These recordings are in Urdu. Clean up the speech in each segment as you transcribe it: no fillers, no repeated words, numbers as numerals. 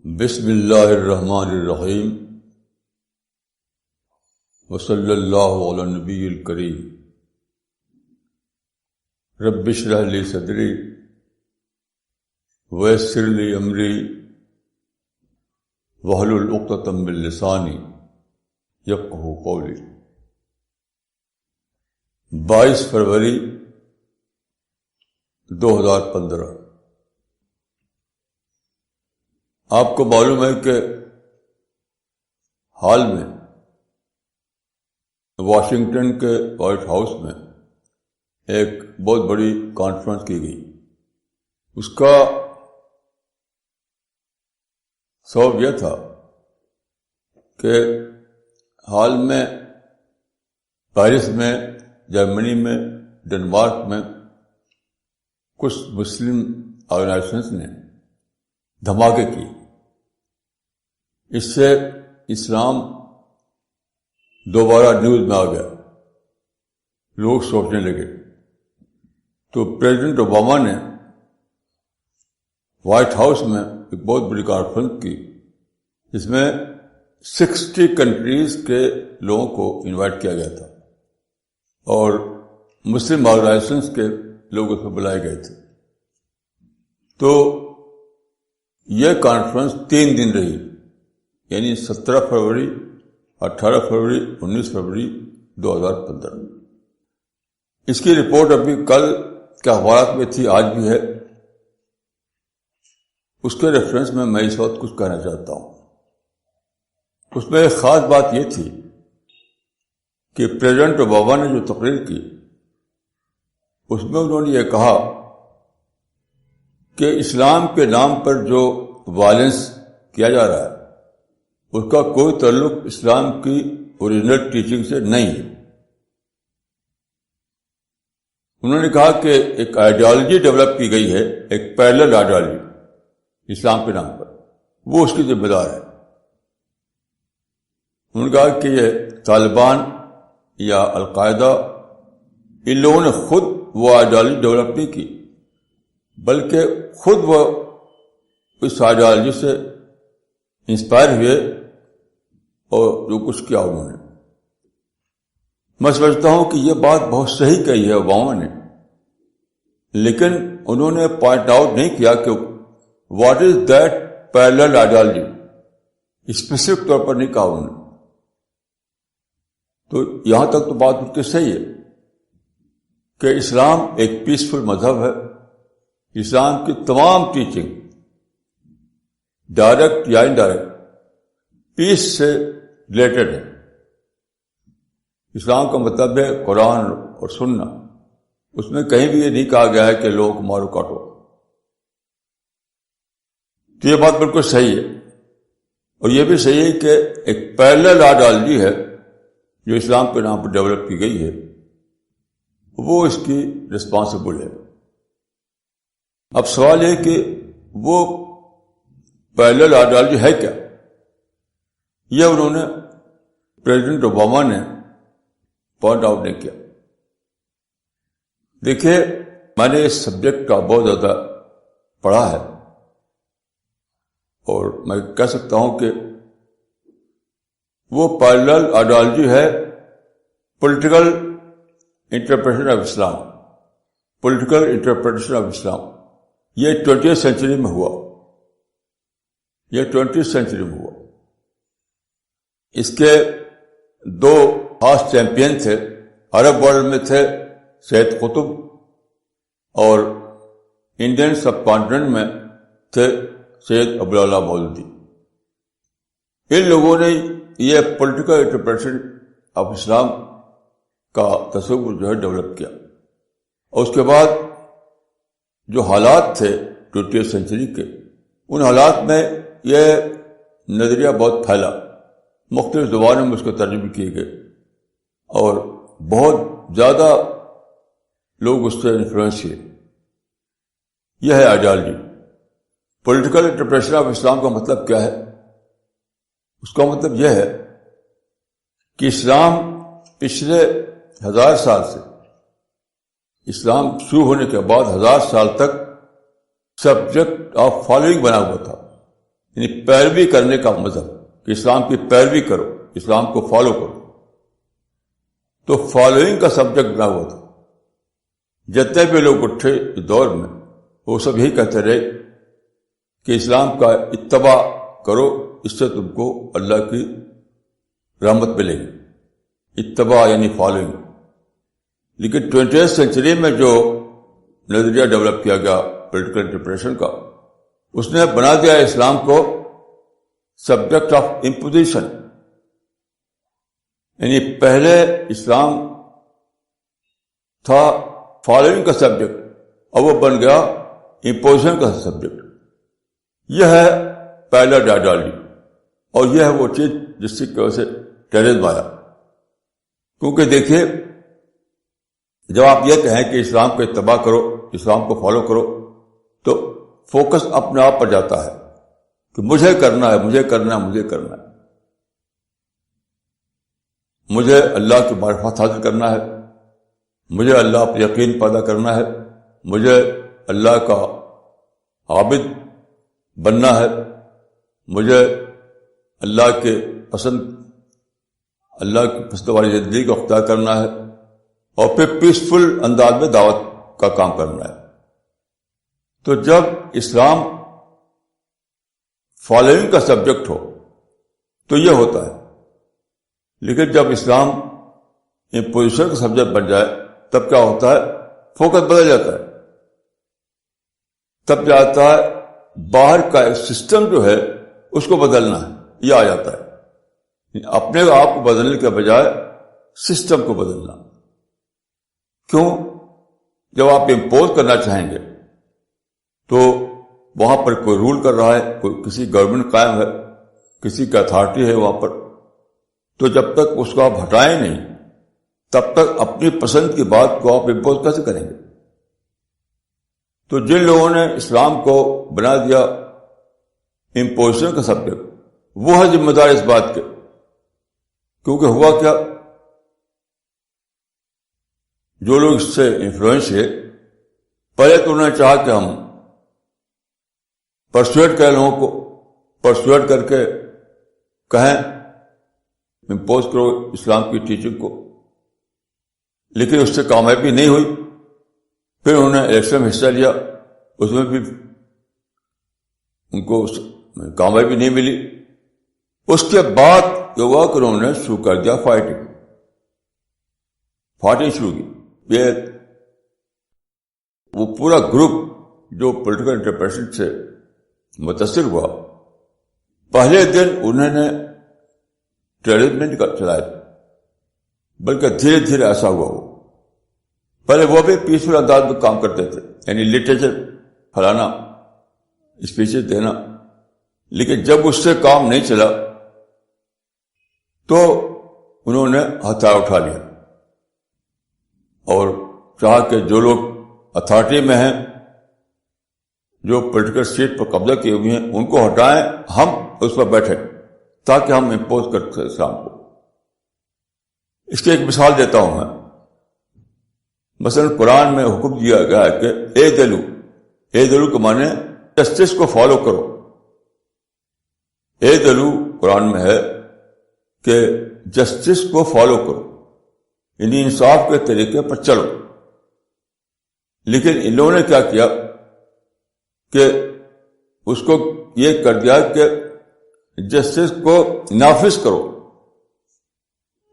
بسم اللہ الرحمن الرحیم وصلی اللہ علی النبی الکریم رب اشرح لی صدری ویسر لی امری واحلل عقدۃ من لسانی یفقہوا قولی۔ 22 فروری 2015۔ آپ کو معلوم ہے کہ حال میں واشنگٹن کے وائٹ ہاؤس میں ایک بہت بڑی کانفرنس کی گئی۔ اس کا سبب یہ تھا کہ حال میں پیرس میں، جرمنی میں، ڈنمارک میں کچھ مسلم آرگنائزیشنز نے دھماکے کیے۔ اس سے اسلام دوبارہ نیوز میں آ گیا، لوگ سوچنے لگے۔ تو پریزیڈنٹ اوباما نے وائٹ ہاؤس میں ایک بہت بڑی کانفرنس کی، جس میں 60 کنٹریز کے لوگوں کو انوائٹ کیا گیا تھا اور مسلم آرگنائزیشنز کے لوگ اس میں بلائے گئے تھے۔ تو یہ کانفرنس 3 دن رہی، یعنی 17 فروری، 18 فروری، 19 فروری 2015۔ اس کی رپورٹ ابھی کل کے اخبارات میں تھی، آج بھی ہے۔ اس کے ریفرنس میں اس وقت کچھ کہنا چاہتا ہوں۔ اس میں ایک خاص بات یہ تھی کہ پریزیڈنٹ اوباما نے جو تقریر کی، اس میں انہوں نے یہ کہا کہ اسلام کے نام پر جو وائلنس کیا جا رہا ہے، اس کا کوئی تعلق اسلام کی اوریجنل ٹیچنگ سے نہیں ہے۔ انہوں نے کہا کہ ایک آئیڈیالوجی ڈیولپ کی گئی ہے، ایک پیرلل آئیڈیالوجی اسلام کے نام پر، وہ اس کی ذمہ دار ہے۔ انہوں نے کہا کہ یہ طالبان یا القاعدہ، ان لوگوں نے خود وہ آئیڈیالوجی ڈیولپ نہیں کی، بلکہ خود وہ اس آئیڈیالوجی سے انسپائر ہوئے اور جو کچھ کیا انہوں نے۔ میں سمجھتا ہوں کہ یہ بات بہت صحیح کہی ہے اوباما نے، لیکن انہوں نے پوائنٹ آؤٹ نہیں کیا کہ what is that parallel ideology, specific طور پر نہیں کہا انہوں نے۔ تو یہاں تک تو بات ان کی صحیح ہے کہ اسلام ایک پیسفل مذہب ہے۔ اسلام کی تمام ٹیچنگ ڈائریکٹ یا انڈائریکٹ پیس سے ریلیٹڈ ہے۔ اسلام کا مطلب ہے قرآن اور سننا، اس میں کہیں بھی یہ نہیں کہا گیا ہے کہ لوگوں کو مارو کاٹو۔ تو یہ بات بالکل صحیح ہے، اور یہ بھی صحیح ہے کہ ایک پیرلل آئیڈیالوجی ہے جو اسلام کے نام پر ڈیولپ کی گئی ہے، وہ اس کی رسپانسبل ہے۔ اب سوال یہ کہ وہ پیرلل آئیڈیالوجی ہے کیا؟ یہ انہوں نے پریزیڈنٹ اوباما نے پوائنٹ آؤٹ نہیں کیا۔ دیکھیے، میں نے اس سبجیکٹ کا بہت زیادہ پڑھا ہے، اور میں کہہ سکتا ہوں کہ وہ پیرلل آئیڈیالوجی ہے political interpretation of Islam. Political interpretation of Islam یہ 20th سینچری میں ہوا، یہ 20th سینچری میں ہوا۔ اس کے 2 خاص چیمپئن تھے عرب ورلڈ میں، تھے سید قطب، اور انڈین سب کانٹیننٹ میں تھے سید ابوالعلا مودودی۔ ان لوگوں نے یہ پولیٹیکل انٹرپریٹیشن آف اسلام کا تصور جو ہے ڈیولپ کیا، اور اس کے بعد جو حالات تھے 20th سینچری کے، ان حالات میں یہ نظریہ بہت پھیلا، مختلف زبانوں میں اس کے ترجمے کیے گئے، اور بہت زیادہ لوگ اس سے انفلوئنس ہوئے۔ یہ ہے آئیڈیالوجی۔ پولیٹیکل انٹرپریٹیشن آف اسلام کا مطلب کیا ہے؟ اس کا مطلب یہ ہے کہ اسلام پچھلے 1000 سال سے، اسلام شروع ہونے کے بعد 1000 سال تک سبجیکٹ آف فالوئنگ بنا ہوا تھا، یعنی پیروی کرنے کا مذہب، کہ اسلام کی پیروی کرو، اسلام کو فالو کرو. تو فالوئنگ کا سبجیکٹ بنا ہوا تھا. جتنے بھی لوگ اٹھے اس دور میں وہ سب یہی کہتے رہے کہ اسلام کا اتباع کرو، اس سے تم کو اللہ کی رحمت ملے گی. اتباع یعنی فالوئنگ. لیکن 20th سینچری میں جو نظریہ ڈیولپ کیا گیا پولیٹیکل انٹرپریشن کا، اس نے بنا دیا اسلام کو سبجیکٹ آف امپوزیشن. یعنی پہلے اسلام تھا فالوئنگ کا سبجیکٹ، اور وہ بن گیا امپوزیشن کا سبجیکٹ. یہ ہے پہلا ڈائیڈالوجی، اور یہ ہے وہ چیز جس کی وجہ سے ٹیررزم آیا. کیونکہ دیکھیے، جب آپ یہ کہیں کہ اسلام کو اتباع کرو، اسلام کو فالو کرو، تو فوکس اپنے آپ پر جاتا ہے کہ مجھے کرنا ہے، مجھے کرنا ہے، مجھے کرنا ہے. مجھے اللہ کی معرفت حاصل کرنا ہے، مجھے اللہ پر یقین پیدا کرنا ہے، مجھے اللہ کا عابد بننا ہے، مجھے اللہ کے پسند، اللہ کی پسند والی زندگی کو اختیار کرنا ہے، اور پھر پیسفل انداز میں دعوت کا کام کرنا ہے. تو جب اسلام فالوئنگ کا سبجیکٹ ہو تو یہ ہوتا ہے. لیکن جب اسلام امپوزیشن کا سبجیکٹ بن جائے تب کیا ہوتا ہے؟ فوکس بدل جاتا ہے. تب جاتا ہے باہر کا ایک سسٹم جو ہے اس کو بدلنا ہے، یہ آ جاتا ہے. اپنے آپ کو بدلنے کے بجائے سسٹم کو بدلنا. کیوں؟ جب آپ امپوز کرنا چاہیں گے تو وہاں پر کوئی رول کر رہا ہے، کوئی کسی گورنمنٹ قائم ہے، کسی کا اتھارٹی ہے وہاں پر. تو جب تک اس کو آپ ہٹائیں نہیں تب تک اپنی پسند کی بات کو آپ امپوز کیسے کریں گے؟ تو جن لوگوں نے اسلام کو بنا دیا امپوزیشن کا سبجیکٹ، وہ ہے ذمہ دار اس بات کے. کیونکہ ہوا کیا، جو لوگ اس سے انفلوئنس ہے، پہلے تو انہوں نے چاہا کہ ہم پرسویٹ کریں، لوگوں کو پرسویٹ کر کے کہیں امپوز کرو اسلام کی ٹیچنگ کو. لیکن اس سے کامیابی نہیں ہوئی. پھر انہوں نے الیکشن میں حصہ لیا، اس میں بھی ان کو کامیابی نہیں ملی. اس کے بعد یہ ہوا کہ انہوں نے شروع کر دیا فائٹنگ شروع کی. یہ وہ پورا گروپ جو پولیٹیکل انٹرپریشن سے متاثر ہوا، پہلے دن انہوں نے ٹیررزم نہیں چلایا، بلکہ دھیرے دھیرے ایسا ہوا. وہ پہلے وہ بھی پیسفل انداز میں کام کرتے تھے، یعنی لٹریچر پھیلانا، اسپیچز دینا. لیکن جب اس سے کام نہیں چلا تو انہوں نے ہتھیار اٹھا لیا اور چاہا کہ جو لوگ اتھارٹی میں ہیں، جو پولیٹیکل سیٹ پر قبضہ کیے ہوئے ہیں، ان کو ہٹائیں، ہم اس پر بیٹھیں تاکہ ہم امپوز کر سکیں اسلام کو. اس کی ایک مثال دیتا ہوں میں. مثلا قرآن میں حکم دیا گیا ہے کہ اے دلو کے معنی جسٹس کو فالو کرو. اے دلو قرآن میں ہے کہ جسٹس کو فالو کرو، یعنی انصاف کے طریقے پر چلو. لیکن ان لوگوں نے کیا کیا کہ اس کو یہ کر دیا کہ جسٹس کو نافذ کرو،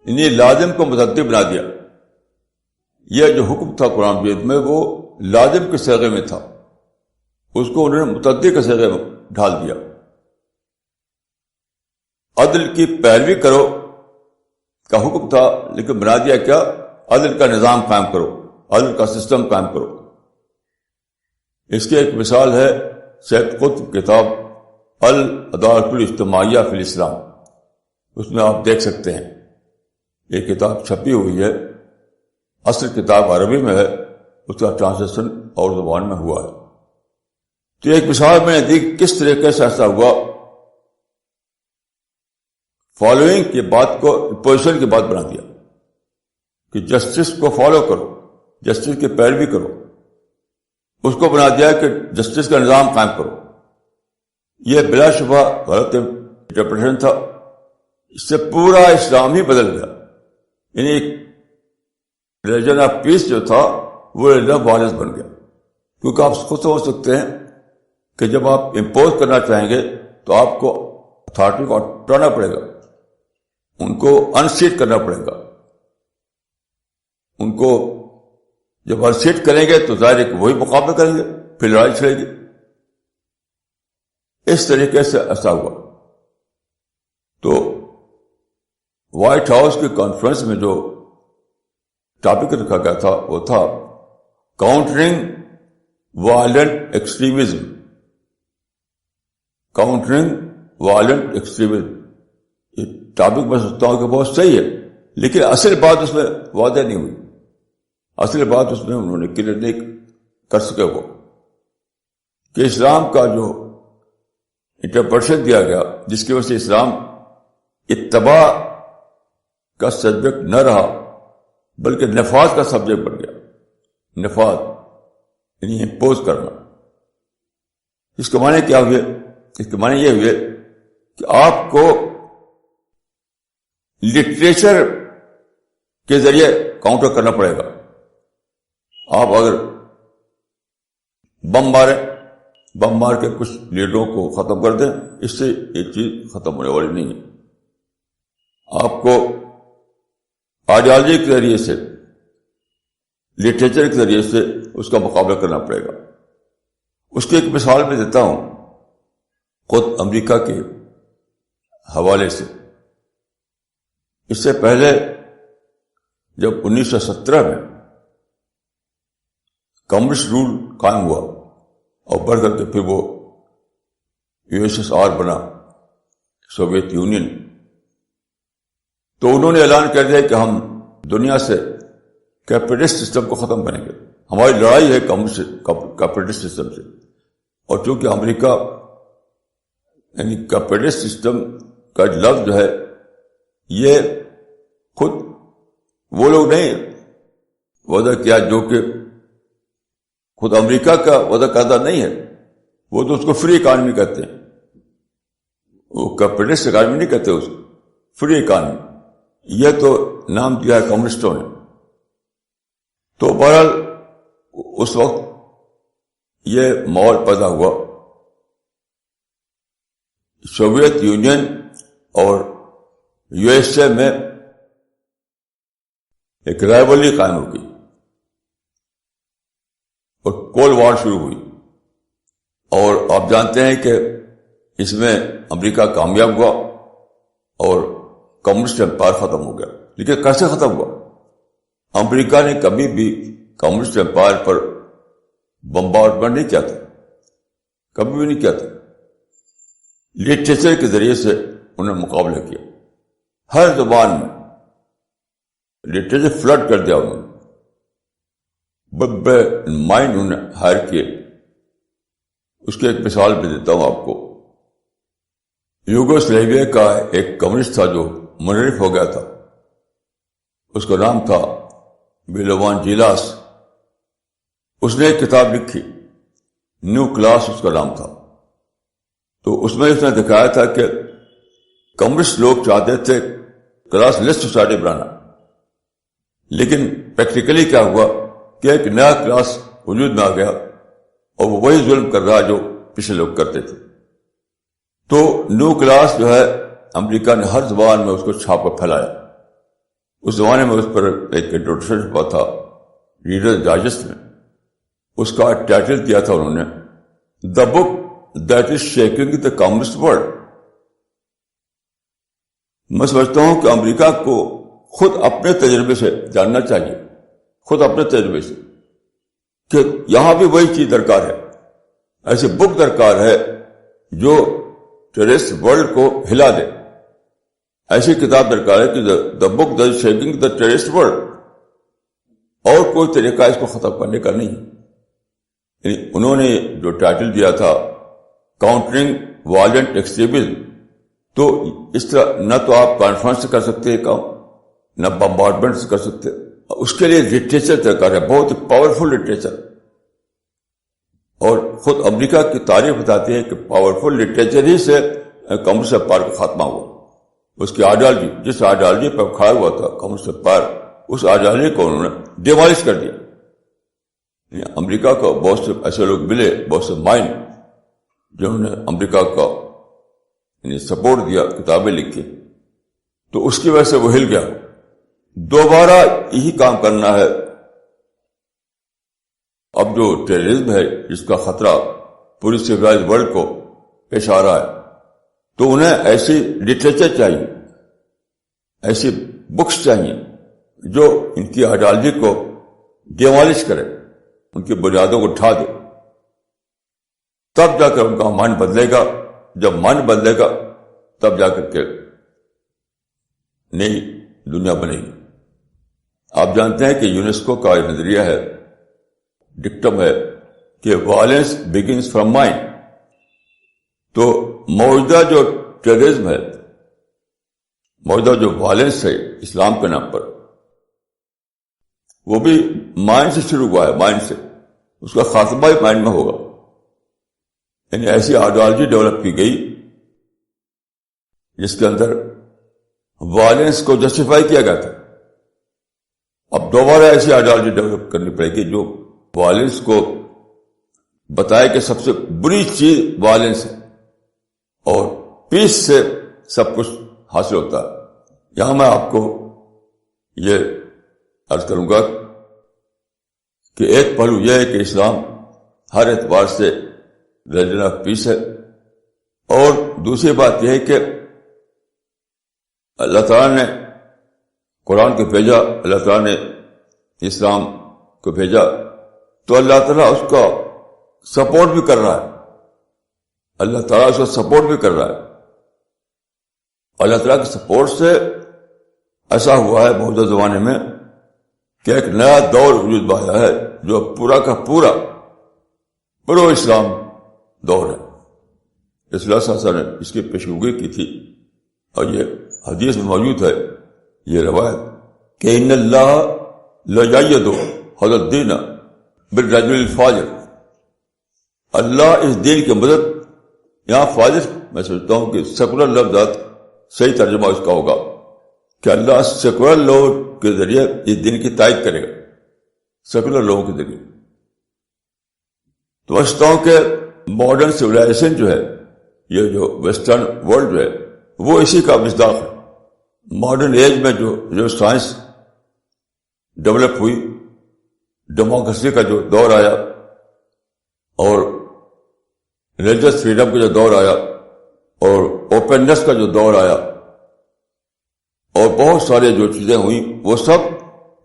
یعنی لازم کو متعدی بنا دیا. یہ جو حکم تھا قرآن مجید میں وہ لازم کے صیغے میں تھا، اس کو انہوں نے متعدی کے صیغے میں ڈھال دیا. عدل کی پیروی کرو کا حکم تھا، لیکن بنا دیا کیا؟ عدل کا نظام قائم کرو، عدل کا سسٹم قائم کرو. اس کی ایک مثال ہے سید قطب کتاب العدالت الاجتماعیہ فی الاسلام. اس میں آپ دیکھ سکتے ہیں یہ کتاب چھپی ہوئی ہے، اصل کتاب عربی میں ہے، اس کا ٹرانسلیشن اور زبان میں ہوا ہے. تو ایک مثال میں نے دی کس طریقے سے ایسا ہوا. فالوئنگ کی بات کو پوزیشن کی بات بنا دیا کہ جسٹس کو فالو کرو، جسٹس کی پیروی کرو. اس کو بنا دیا کہ جسٹس کا نظام قائم کرو. یہ بلا شبہ غلط انٹرپریٹیشن تھا. اس سے پورا اسلام ہی بدل گیا. یعنی ریلیجن آف پیس جو تھا وہ ریلیجن آف وائلنس بن گیا. کیونکہ آپ خود سمجھ سکتے ہیں کہ جب آپ امپوز کرنا چاہیں گے تو آپ کو اتھارٹی کو ہٹانا پڑے گا, ان کو انسیٹ کرنا پڑے گا. ان کو جب انسیٹ کریں گے تو ظاہر ہے کہ وہی مقابلہ کریں گے, پھر لڑائی چھڑے گی. اس طریقے سے ایسا ہوا. تو وائٹ ہاؤس کی کانفرنس میں جو ٹاپک رکھا گیا تھا وہ تھا countering violent extremism. Countering violent extremism, یہ ٹاپک میں سمجھتا ہوں کہ بہت صحیح ہے, لیکن اصل بات اس میں واضح نہیں ہوئی. اصل بات اس میں انہوں نے کلیئر نہیں کر سکے وہ کہ اسلام کا جو انٹرپریشن دیا گیا, جس کی وجہ سے اسلام اتباع کا سبجیکٹ نہ رہا بلکہ نفاذ کا سبجیکٹ بن گیا. نفاذ یعنی امپوز کرنا. اس کے معنی کیا ہوئے؟ اس کے معنی یہ ہوئے کہ آپ کو لٹریچر کے ذریعے کاؤنٹر کرنا پڑے گا. آپ اگر بم مار کے کچھ لیڈروں کو ختم کر دیں, اس سے ایک چیز ختم ہونے والی نہیں ہے. آپ کو آئیڈیالوجی کے ذریعے سے, لٹریچر کے ذریعے سے اس کا مقابلہ کرنا پڑے گا. اس کی ایک مثال میں دیتا ہوں خود امریکہ کے حوالے سے. اس سے پہلے جب 1917 میں کمیونسٹ رول قائم ہوا اور بڑھ کر کے پھر وہ USSR بنا, سوویت یونین, تو انہوں نے اعلان کر دیا کہ ہم دنیا سے کیپٹلسٹ سسٹم کو ختم کریں گے. ہماری لڑائی ہے کیپٹلسٹ سسٹم سے. اور چونکہ امریکہ یعنی کیپٹلسٹ سسٹم کا لفظ جو ہے یہ خود وہ لوگ نہیں وضع کیا جو کہ خود امریکہ کا وضع کردہ نہیں ہے, وہ تو اس کو فری اکانومی کہتے ہیں. وہ کیپٹلسٹ اکانومی نہیں کہتے اس کو, فری اکانومی. یہ تو نام دیا ہے کمیونسٹوں نے. تو بہرحال اس وقت یہ ماحول پیدا ہوا. سوویت یونین اور USA میں ایک رائیولری قائم ہو گئی اور کولڈ وار شروع ہوئی. اور آپ جانتے ہیں کہ اس میں امریکہ کامیاب ہوا اور کمیونسٹ امپائر ختم ہو گیا. لیکن کیسے ختم ہوا؟ امریکہ نے کبھی بھی کمیونسٹ امپائر پر بمبارڈمنٹ نہیں کیا تھا, کبھی بھی نہیں کیا تھا. لٹریچر کے ذریعے سے انہوں نے مقابلہ کیا. ہر زبان میں لٹریچر فلڈ کر دیا انہوں نے. بڑے مائنڈ انہوں نے ہائر کیے. اس کی ایک مثال بھی دیتا ہوں آپ کو. یوگوسلیویا کا ایک کمیونسٹ تھا جو منحرف ہو گیا تھا, اس کا نام تھا میلوان جیلاس. اس نے ایک کتاب لکھی, نیو کلاس اس کا نام تھا. تو اس میں اس نے دکھایا تھا کہ کمیونسٹ لوگ چاہتے تھے کلاس لیس سوسائٹی بنانا, لیکن پریکٹیکلی کیا ہوا کہ ایک نیا کلاس وجود میں آ گیا اور وہ وہی ظلم کر رہا جو پچھلے لوگ کرتے تھے. تو نیو کلاس جو ہے امریکہ نے ہر زبان میں اس کو چھاپ کر پھیلایا. اس زمانے میں اس پر ایک انٹروڈکشن ہوا تھا ریڈر ڈائجسٹ میں. اس کا ٹائٹل دیا تھا انہوں نے the book that is shaking the communist world. میں سمجھتا ہوں کہ امریکہ کو خود اپنے تجربے سے جاننا چاہیے, خود اپنے تجربے سے, کہ یہاں بھی وہی چیز درکار ہے. ایسی بک درکار ہے جو ٹیررسٹ ورلڈ کو ہلا دے. ایسی کتاب درکار ہے کہ the book that is shaking the terrorist world. اور کوئی طریقہ اس کو ختم کرنے کا نہیں. یعنی انہوں نے جو ٹائٹل دیا تھا کاؤنٹرنگ وائلنٹ ایکسٹریمزم, تو اس طرح نہ تو آپ کانفرنس سے کر سکتے کام, نہ بمبارڈمنٹ سے کر سکتے. اس کے لیے لٹریچر درکار ہے, بہت پاورفل لٹریچر. اور خود امریکہ کی تاریخ بتاتی ہے کہ پاورفل لٹریچر ہی سے کمیونسٹ امپائر کا خاتمہ ہوا. اس کی آئیڈیالوجی، جس آئیڈیالوجی پر کھڑا ہوا تھا کمیونسٹ امپائر، اس آئیڈیالوجی کو انہوں نے ڈیمالش کر دیا. امریکہ کو بہت سے ایسے لوگ ملے، بہت سے مائنڈ، جنہوں نے امریکہ کا سپورٹ دیا، کتابیں لکھی، تو اس کی وجہ سے وہ ہل گیا. دوبارہ یہی کام کرنا ہے. اب جو ٹیررزم ہے، جس کا خطرہ پوری سویلائز ورلڈ کو پیش آ رہا ہے، تو انہیں ایسی لٹریچر چاہیے، ایسی بکس چاہیے جو ان کی آئیڈیالوجی کو ڈیمالش کرے، ان کی بنیادوں کو اٹھا دے. تب جا کر ان کا مائنڈ بدلے گا. جب مائنڈ بدلے گا تب جا کر کے نئی دنیا بنے گی. آپ جانتے ہیں کہ یونیسکو کا یہ نظریہ ہے، ڈکٹم ہے، کہ وائلنس بگنز فرام مائنڈ. تو موجودہ جو ٹیررزم ہے، موجودہ جو وائلنس ہے اسلام کے نام پر، وہ بھی مائنڈ سے شروع ہوا ہے. مائنڈ سے اس کا خاتمہ ہی مائنڈ میں ہوگا. یعنی ایسی آئیڈیالوجی ڈیولپ کی گئی جس کے اندر وائلنس کو جسٹیفائی کیا گیا تھا. اب دوبارہ ایسی آئیڈیالوجی ڈیولپ کرنی پڑے گی جو وائلنس کو بتائے کہ سب سے بری چیز وائلنس ہے اور پیس سے سب کچھ حاصل ہوتا ہے. یہاں میں آپ کو یہ عرض کروں گا کہ ایک پہلو یہ ہے کہ اسلام ہر اعتبار سے ریلیجن آف پیس ہے، اور دوسری بات یہ ہے کہ اللہ تعالیٰ نے قرآن کو بھیجا، اللہ تعالیٰ نے اسلام کو بھیجا، تو اللہ تعالیٰ اس کا سپورٹ بھی کر رہا ہے. اللہ تعالیٰ اس کا سپورٹ بھی کر رہا ہے. اللہ تعالیٰ کے سپورٹ سے ایسا ہوا ہے موجودہ زمانے میں کہ ایک نیا دور وجود میں آیا ہے جو پورا کا پورا پرو اسلام دور ہے. اس لیے صلی اللہ علیہ وسلم نے اس کی پیشگوئی کی تھی، اور یہ حدیث میں موجود ہے یہ روایت کہ ان اللہ لَيَأْيَدُ هَذَا الدِّينَ بِالرَّجُلِ الْفَاجِرِ. اللہ اس دین کی مدد، یہاں فاجر میں سمجھتا ہوں کہ سیکولر لفظ صحیح ترجمہ اس کا ہوگا کہ اللہ سیکولر لوگوں کے ذریعے اس دین کی تائید کرے گا، سیکولر لوگوں کے ذریعے. تو سمجھتا ہوں کہ ماڈرن سویلائزیشن جو ہے، یہ جو ویسٹرن ورلڈ جو ہے، وہ اسی کا مصداق ہے. ماڈرن ایج میں جو سائنس ڈیولپ ہوئی، ڈیموکریسی کا جو دور آیا اور ریلیجس فریڈم کا جو دور آیا اور اوپننس کا جو دور آیا اور بہت سارے جو چیزیں ہوئیں، وہ سب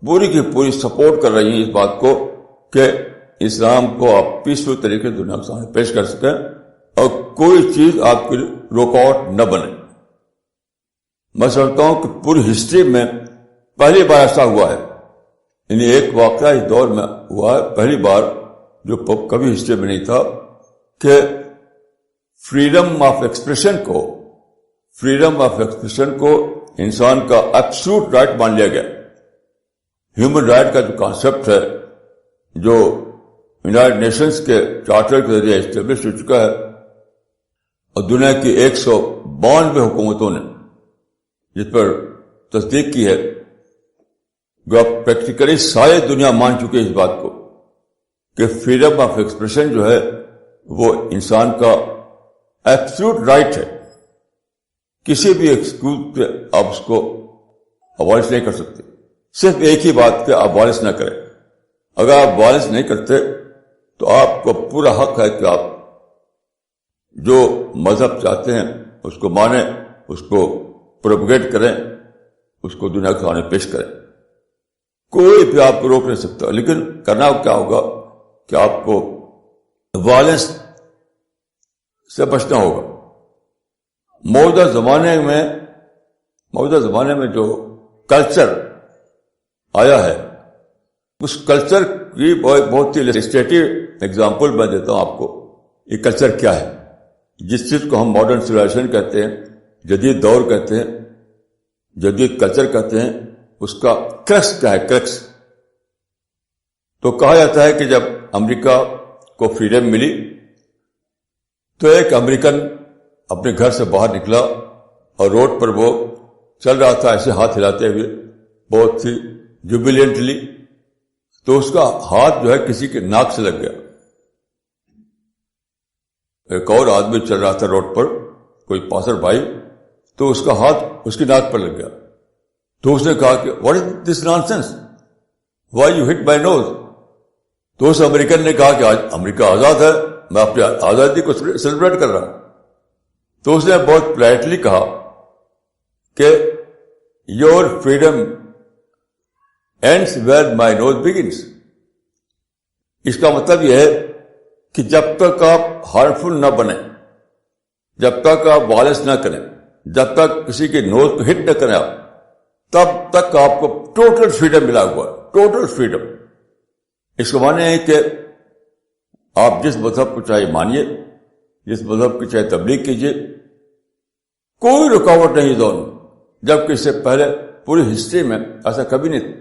پوری کی پوری سپورٹ کر رہی ہیں اس بات کو کہ اسلام کو آپ پیسفل طریقے سے دنیا کے سامنے پیش کر سکیں اور کوئی چیز آپ کی رکاوٹ نہ بنے. میں سمجھتا ہوں کہ پوری ہسٹری میں پہلی بار ایسا ہوا ہے، یعنی ایک واقعہ اس دور میں ہوا ہے پہلی بار جو کبھی ہسٹری میں نہیں تھا کہ فریڈم آف ایکسپریشن کو انسان کا ایبسولوٹ رائٹ مان لیا گیا. ہیومن رائٹ کا جو کانسیپٹ ہے، جو یونائٹڈ نیشنز کے چارٹر کے ذریعے اسٹیبلش ہو چکا ہے اور دنیا کی 192 حکومتوں نے جس پر تصدیق کی ہے، جو اب پریکٹیکلی ساری دنیا مان چکی ہے اس بات کو کہ فریڈم آف ایکسپریشن جو ہے وہ انسان کا ایبسولوٹ رائٹ ہے. کسی بھی ایکسکیوز پہ آپ اس کو ابالش نہیں کر سکتے. صرف ایک ہی بات کہ آپ وائلنس نہ کریں. اگر آپ وائلنس نہیں کرتے تو آپ کو پورا حق ہے کہ آپ جو مذہب چاہتے ہیں اس کو مانیں، اس کو پروپیگیٹ کریں، اس کو دنیا کے سامنے پیش کریں. کوئی بھی آپ کو روک نہیں سکتا. لیکن کرنا کیا ہوگا کہ آپ کو وائلنس سے بچنا ہوگا. موجودہ زمانے میں جو کلچر آیا ہے، اس کلچر کی بہت ہی السٹریٹو ایگزامپل میں دیتا ہوں آپ کو. یہ کلچر کیا ہے؟ جس چیز کو ہم ماڈرن سویلائزیشن کہتے ہیں، جدید دور کہتے ہیں، جدید کلچر کہتے ہیں، اس کا کریکس کیا ہے؟ کریکس تو کہا جاتا ہے کہ جب امریکہ کو فریڈم ملی تو ایک امریکن اپنے گھر سے باہر نکلا اور روڈ پر وہ چل رہا تھا ایسے ہاتھ ہلاتے ہوئے بہت ہی جوبیلینٹلی، تو اس کا ہاتھ جو ہے کسی کے ناک سے لگ گیا. ایک اور آدمی چل رہا تھا روڈ پر، کوئی پاسر بھائی، تو اس کا ہاتھ اس کی ناک پر لگ گیا. تو اس نے کہا کہ what is this nonsense, why you hit my nose. تو اس امریکن نے کہا کہ آج امریکہ آزاد ہے، میں اپنی آزادی کو سیلیبریٹ کر رہا ہوں. تو اس نے بہت پلائٹلی کہا کہ your freedom ends where my nose begins. اس کا مطلب یہ ہے کہ جب تک آپ ہارمفل نہ بنیں، جب تک آپ وائلنس نہ کریں، جب تک کسی کے نوز کو ہٹ نہ کریں آپ، تب تک آپ کو ٹوٹل فریڈم ملا ہوا ہے، ٹوٹل فریڈم. اس کو معنی ہے کہ آپ جس مذہب کو چاہے مانیے، جس مذہب کی چاہے تبلیغ کیجیے، کوئی رکاوٹ نہیں دور میں، جبکہ اس سے پہلے پوری ہسٹری میں ایسا کبھی نہیں تھا.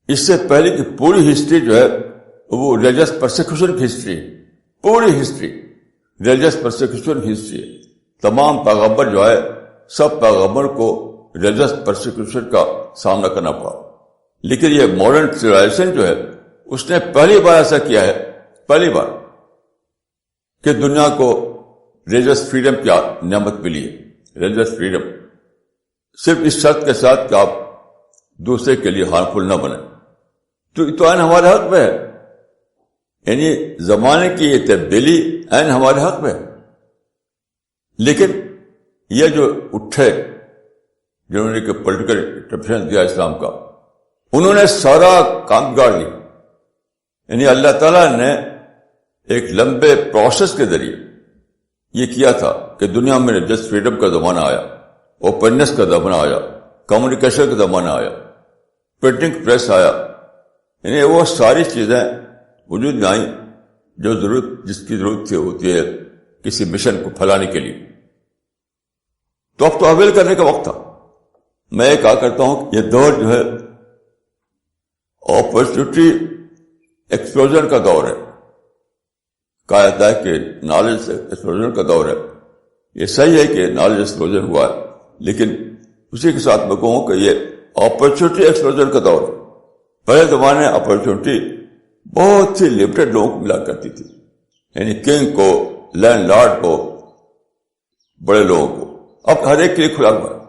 اس سے پہلے کی پوری ہسٹری جو ہے وہ ریلیجس پرسیکیوشن کی ہسٹری ہے. پوری ہسٹری ریلیجس پرسیکیوشن کی ہسٹری ہے. تمام پیغمبر جو ہے، سب پیغمبر کو ریلیجس پرسیکیوشن کا سامنا کرنا پڑا. لیکن یہ ماڈرن سویلائزیشن جو ہے اس نے پہلی بار ایسا کیا ہے، پہلی بار کہ دنیا کو ریلیجس فریڈم کی نعمت ملی ہے. ریلیجس فریڈم صرف اس شرط کے ساتھ کہ آپ دوسرے کے لیے ہارمفل نہ بنیں. تو عین ہمارے حق میں ہے، یعنی زمانے کی یہ تبدیلی عین ہمارے حق میں ہے. لیکن یہ جو اٹھے جنہوں نے کہ پولیٹیکل انٹرپریشن دیا اسلام کا، انہوں نے سارا کام بگاڑ لیا. یعنی اللہ تعالیٰ نے ایک لمبے پروسیس کے ذریعے یہ کیا تھا کہ دنیا میں جسٹ فریڈم کا زمانہ آیا، اوپننس کا زمانہ آیا، کمیونیکیشن کا زمانہ آیا، پرنٹنگ پریس آیا. یعنی وہ ساری چیزیں وجود میں آئیں جو جس کی ضرورت ہوتی ہے کسی مشن کو پھیلانے کے لیے. تو اب تو اویل کرنے کا وقت تھا. میں یہ کہا کرتا ہوں کہ یہ دور جو ہے اپرچونٹی ایکسپلوژن کا دور ہے. کہا جاتا ہے کہ نالج ایکسپلوژن کا دور ہے. یہ صحیح ہے کہ نالج ایکسپلوژن ہوا ہے، لیکن اسی کے ساتھ میں کہوں کہ یہ اپرچونٹی ایکسپلوژن کا دور ہے. پہلے زمانے میں اپرچونٹی بہت ہی لمیٹڈ لوگوں کو ملا کرتی تھی، یعنی کنگ کو، لینڈ لارڈ کو، بڑے لوگوں کو. اب ہر ایک کے لیے کھلا ہوا ہے.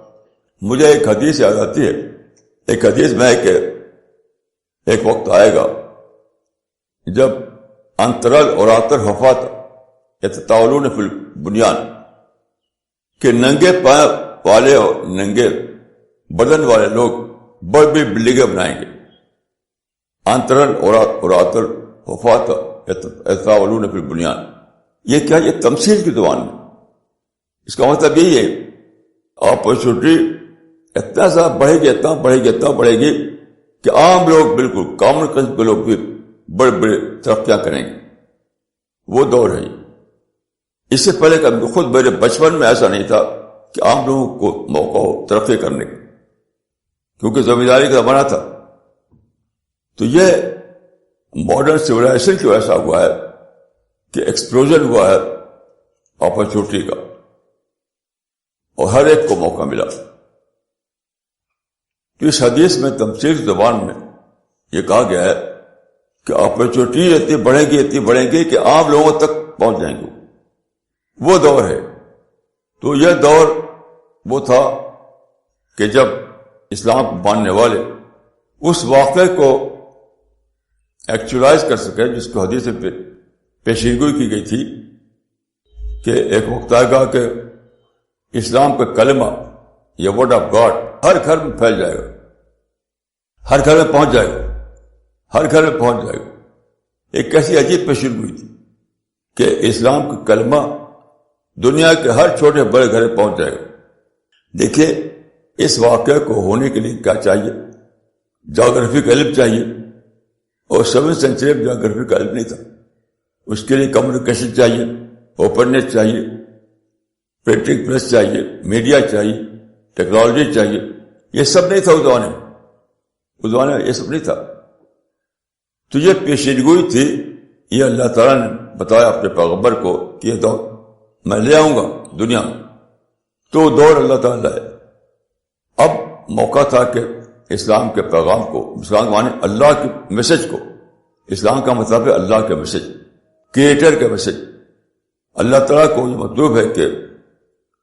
مجھے ایک حدیث یاد آتی ہے، ایک حدیث میں ہے کہ ایک وقت آئے گا جب انترل اور آتر حفاظ یتطاولون فی البنیان، کہ ننگے پاؤں والے اور ننگے بدن والے لوگ بڑی بڑی بلڈنگیں بنائیں گے. انترل اور آتر حفاظ یتطاولون فی البنیان، یہ کیا؟ یہ تمثیل کی زبان میں. اس کا مطلب یہی ہے اپرچونٹی اتنا سا بڑھے گی، اتنا بڑھے گی، اتنا بڑھے گی کہ عام لوگ، بالکل کامن قسم کے لوگ بھی بڑے بڑے ترقیاں کریں گے. وہ دور ہے. اس سے پہلے خود میرے بچپن میں ایسا نہیں تھا کہ عام لوگوں کو موقع ہو ترقی کرنے کا، کیونکہ زمینداری کا زمانہ تھا. تو یہ ماڈرن سویلائزیشن کی وجہ سے ہوا ہے کہ ایکسپلوژن ہوا ہے اپرچونٹی کا، اور ہر ایک کو موقع ملا. تو اس حدیث میں تمثیل زبان میں یہ کہا گیا ہے کہ اپرچونٹی اتنی بڑھیں گی کہ عام لوگوں تک پہنچ جائیں گے. وہ دور ہے. تو یہ دور وہ تھا کہ جب اسلام کو ماننے والے اس واقعے کو ایکچولائز کر سکے جس کو حدیث میں پیشینگوئی کی گئی تھی کہ ایک وقت آئے گا کہ اسلام کا کلمہ، یہ ورڈ آف گاڈ ہر گھر میں پھیل جائے گا، ہر گھر میں پہنچ جائے گا، ہر گھر میں پہنچ جائے گا. ایک کیسی عجیب پیشینگوئی تھی کہ اسلام کا کلمہ دنیا کے ہر چھوٹے بڑے گھر میں پہنچ جائے گا. دیکھیے اس واقعے کو ہونے کے لیے کیا چاہیے؟ جغرافی کا علم چاہیے، اور 7ویں سینچری میں جغرافی کا علم نہیں تھا. اس کے لیے کمیونیکیشن چاہیے، اوپننس چاہیے، پرنٹنگ پریس چاہیے، میڈیا چاہیے، ٹیکنالوجی چاہیے. یہ سب نہیں تھا اس زمانے میں یہ سب نہیں تھا. تو یہ پیشینگوئی تھی یہ اللہ تعالیٰ نے بتایا اپنے پیغمبر کو کہ یہ دور میں لے آؤں گا دنیا میں، تو دور اللہ تعالیٰ لائے۔ اب موقع تھا کہ اسلام کے پیغام کو، اسلام مانے اللہ کے میسج کو، اسلام کا مطلب ہے اللہ کے میسج، کریٹر کا میسج۔ اللہ تعالیٰ کو یہ مطلوب ہے کہ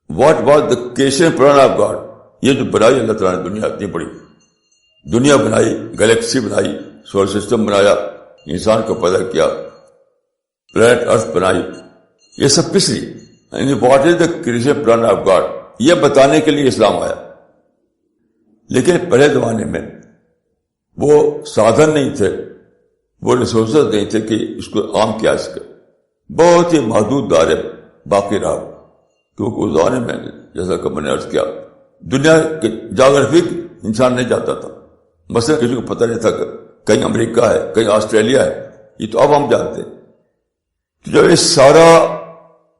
what was the creation plan of God, یہ جو بنائی اللہ تعالیٰ نے دنیا اتنی بڑی دنیا بنائی، گلیکسی بنائی، سولر سسٹم بنایا، انسان کو پیدا کیا، پلانٹ ارتھ بنائی، یہ سب کس لیے؟ یعنی what is the creation plan of God, یہ بتانے کے لیے اسلام آیا۔ لیکن پہلے زمانے میں وہ سادھن نہیں تھے، وہ ریسورسز نہیں تھے کہ اس کو عام کیا سکے، بہت ہی محدود دائرے باقی رہا، کیونکہ اس زمانے میں جیسا کہ میں نے عرض کیا دنیا کے جغرافی انسان نہیں جاتا تھا۔ مثلا کسی کو پتہ نہیں تھا کہ کہیں امریکہ ہے، کہیں آسٹریلیا ہے، یہ تو اب ہم جانتے ہیں۔ تو جب یہ سارا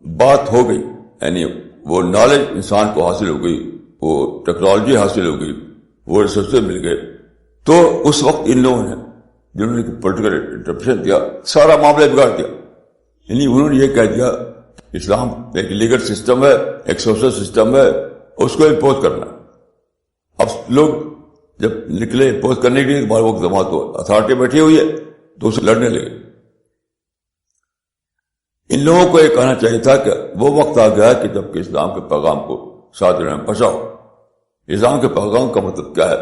بات ہو گئی، یعنی وہ نالج انسان کو حاصل ہو گئی، وہ ٹیکنالوجی حاصل ہو گئی، وہ ریسورسز مل گئے، تو اس وقت ان لوگوں نے جنہوں نے پولیٹیکل انٹرپریشن دیا، سارا معاملہ بگاڑ دیا۔ یعنی انہوں نے یہ کہہ دیا اسلام ایک لیگل سسٹم ہے، ایک سوشل سسٹم ہے، اس کو امپوز کرنا۔ اب لوگ جب نکلے امپوز کرنے کے لیے، بار وقت جماعت ہو اتھارٹی بیٹھی ہوئی ہے تو اسے لڑنے لگے۔ ان لوگوں کو یہ کہنا چاہیے تھا کہ وہ وقت آ گیا کہ جب کہ اسلام کے پیغام کو ساتھ میں بچاؤ۔ اسلام کے پیغام کا مطلب کیا ہے؟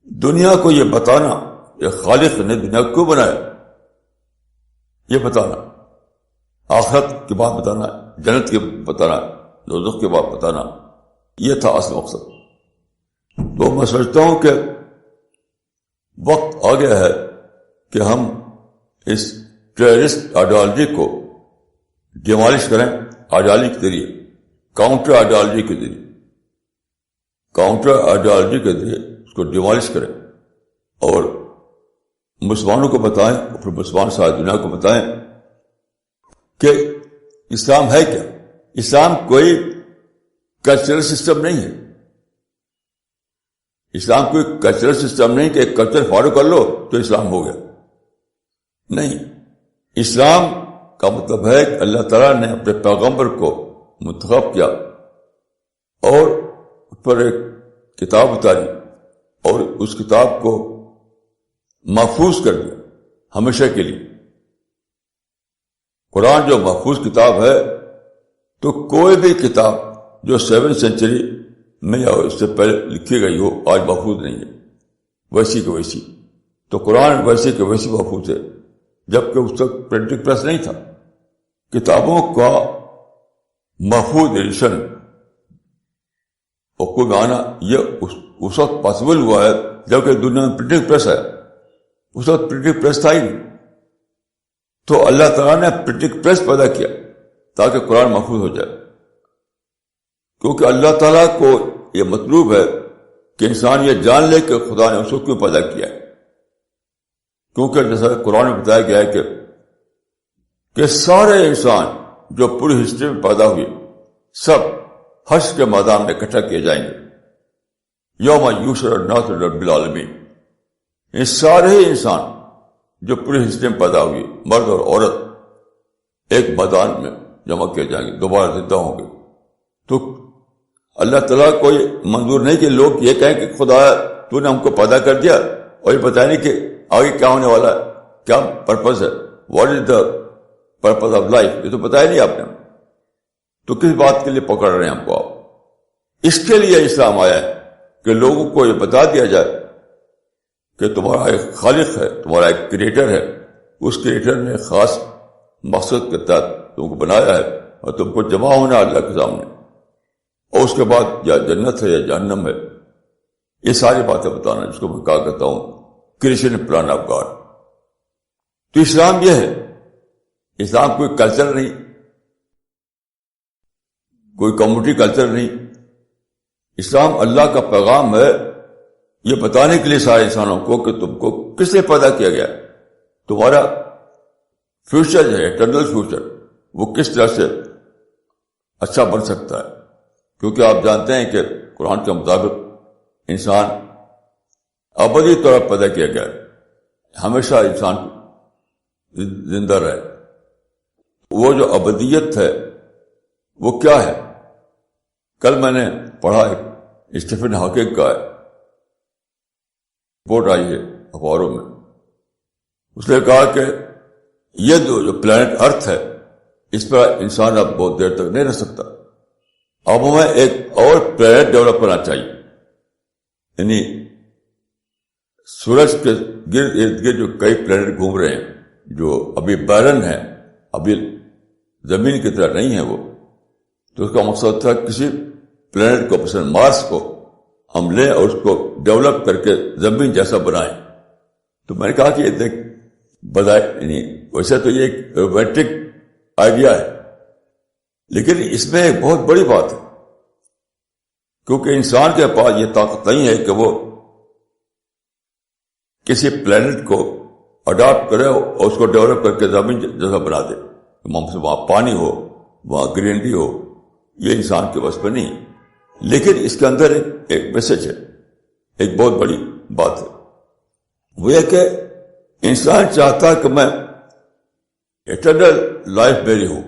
دنیا کو یہ بتانا کہ خالق نے دنیا کو کیوں بنایا، یہ بتانا، آخرت کی بات بتانا، جنت کی بتانا، دوزخ کی بات بتانا، یہ تھا اصل مقصد۔ تو میں سمجھتا ہوں کہ وقت آ گیا ہے کہ ہم اس ٹیررسٹ آئیڈیالوجی کو ڈیمالش کریں، آئیڈیالوجی کے ذریعے، کاؤنٹر آئیڈیالوجی کے ذریعے، کاؤنٹر آئیڈیالوجی کے ذریعے اس کو ڈیمالش کریں اور مسلمانوں کو بتائیں، اور مسلمان ساری دنیا کو بتائیں کہ اسلام ہے کیا۔ اسلام کوئی کلچرل سسٹم نہیں ہے، اسلام کوئی کلچرل سسٹم نہیں کہ ایک کلچر فالو کر لو تو اسلام ہو گیا، نہیں۔ اسلام کا مطلب ہے کہ اللہ تعالیٰ نے اپنے پیغمبر کو منتخب کیا اور اس پر ایک کتاب اتاری اور اس کتاب کو محفوظ کر دیا ہمیشہ کے لیے۔ قرآن جو محفوظ کتاب ہے، تو کوئی بھی کتاب جو 7 سینچری میں یا اس سے پہلے لکھی گئی ہو آج محفوظ نہیں ہے، ویسی کہ ویسی۔ تو قرآن ویسی کہ ویسی محفوظ ہے، جبکہ اس وقت پرنٹنگ پریس نہیں تھا۔ کتابوں کا محفوظ ایڈیشن اور کوئی آنا یہ اس وقت پاسبل ہوا ہے جبکہ دنیا میں پرنٹنگ پریس ہے، اس وقت پرنٹنگ پریس تھا ہی نہیں۔ تو اللہ تعالیٰ نے پرنٹنگ پریس پیدا کیا تاکہ قرآن محفوظ ہو جائے، کیونکہ اللہ تعالیٰ کو یہ مطلوب ہے کہ انسان یہ جان لے کہ خدا نے اس کو کیوں پیدا کیا ہے۔ کیونکہ جیسا قرآن میں بتایا گیا ہے کہ سارے انسان جو پوری ہسٹری میں پیدا ہوئے سب حشر کے میدان میں اکٹھا کیے جائیں گے، یوم یحشر الناس لرب العالمین۔ یہ سارے ہی انسان جو پوری ہسٹری میں پیدا ہوئے، مرد اور عورت، ایک میدان میں جمع کیے جائیں گے، دوبارہ زندہ ہوں گے۔ تو اللہ تعالیٰ کو یہ منظور نہیں کہ لوگ یہ کہیں کہ خدا تو نے ہم کو پیدا کر دیا اور یہ بتایا نہیں کہ آگے کیا ہونے والا ہے، کیا پرپز ہے، what is the purpose of life, یہ تو بتایا نہیں آپ نے۔ تو کس بات کے لیے پکڑ رہے ہیں ہم کو آپ؟ اس کے لیے اسلام آیا ہے کہ لوگوں کو یہ بتا دیا جائے کہ تمہارا ایک خالق ہے، تمہارا ایک کریٹر ہے، اس کریٹر نے خاص مقصد کے تحت تم کو بنایا ہے اور تم کو جمع ہونا ہے اللہ کے سامنے، اور اس کے بعد یا جنت ہے یا جہنم ہے، یہ ساری باتیں بتانا، جس کو میں کہا کرتا ہوں کریشن پلان آف گاڈ۔ تو اسلام یہ ہے، اسلام کوئی کلچر نہیں، کوئی کمیونٹی کلچر نہیں، اسلام اللہ کا پیغام ہے، یہ بتانے کے لیے سارے انسانوں کو کہ تم کو کس لیے پیدا کیا گیا، تمہارا فیوچر جو ہے ایٹرنل فیوچر وہ کس طرح سے اچھا بن سکتا ہے۔ کیونکہ آپ جانتے ہیں کہ قرآن کے مطابق انسان ابدی طور پر پیدا کیا گیا ہے، ہمیشہ انسان زندہ رہے. وہ جو ابدیت ہے وہ کیا ہے؟ کل میں نے پڑھا ایک اسٹیفن ہاکنگ کا رپورٹ آئی ہے اخباروں میں. اس نے کہا کہ یہ جو پلانٹ ارتھ ہے اس پر انسان اب بہت دیر تک نہیں رہ سکتا. اب ہمیں ایک اور پلانٹ ڈیولپ کرنا چاہیے. یعنی سورج کے گرد ارد گرد جو کئی پلانٹ گھوم رہے ہیں جو ابھی بیرن ہے، ابھی زمین کی طرح نہیں ہے وہ، تو اس کا مقصد تھا کسی پلانٹ کو، مثلا مارس کو ہم لیں اور اس کو ڈیولپ کر کے زمین جیسا بنائیں. تو میں نے کہا کہ یہ دیکھ بدائے، یعنی ویسے تو یہ ایک رومانٹک آئیڈیا ہے، لیکن اس میں ایک بہت بڑی بات ہے، کیونکہ انسان کے پاس یہ طاقت نہیں ہے کہ وہ کسی پلانٹ کو اڈاپٹ کرے اور اس کو ڈیولپ کر کے زمین جیسا بنا دے. وہاں پانی ہو، وہاں گرینری ہو، یہ انسان کے بس میں نہیں. لیکن اس کے اندر ایک میسج ہے، ایک بہت بڑی بات ہے. وہ یہ کہ انسان چاہتا ہے کہ میں ایٹرنل لائف میری ہو.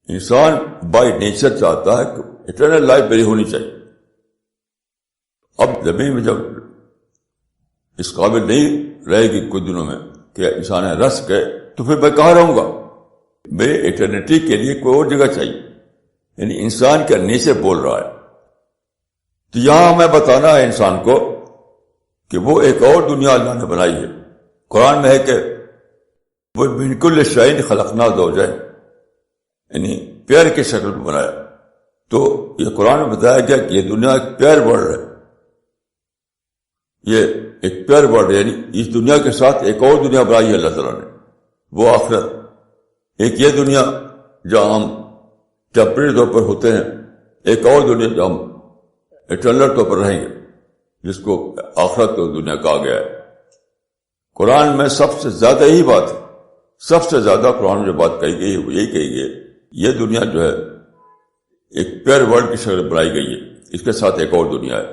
انسان بائی نیچر چاہتا ہے کہ ایٹرنل لائف میری ہونی چاہیے. اب زمین میں جب اس قابل نہیں رہے گی کچھ دنوں میں کہ انسان رہ سکے تو پھر میں کہاں رہوں گا؟ میرے ایٹرنیٹی کے لیے کوئی اور جگہ چاہیے. یعنی انسان کا نیچر بول رہا ہے. تو یہاں ہمیں بتانا ہے انسان کو کہ وہ ایک اور دنیا اللہ نے بنائی ہے. قرآن میں ہے کہ وہ من کل شیء خلقنا زوجین، یعنی پیئر کی شکل میں بنایا. تو یہ قرآن میں بتایا گیا کہ یہ دنیا ایک پیئر ورلڈ ہے. یہ ایک پیئر ورلڈ، یعنی اس دنیا کے ساتھ ایک اور دنیا بنائی ہے اللہ تعالیٰ نے، وہ آخرت. ایک یہ دنیا جہاں ہم ٹیمپریری طور پر ہوتے ہیں، ایک اور دنیا جہاں ہم ایٹرنل طور پر رہیں گے، جس کو آخرت کو دنیا کہا گیا ہے. قرآن میں سب سے زیادہ یہی بات ہے، سب سے زیادہ قرآن میں جو بات کہی گئی ہے وہ یہی کہی گئی ہے، یہ دنیا جو ہے ایک پیئر ورلڈ کی شکل بنائی گئی ہے، اس کے ساتھ ایک اور دنیا ہے.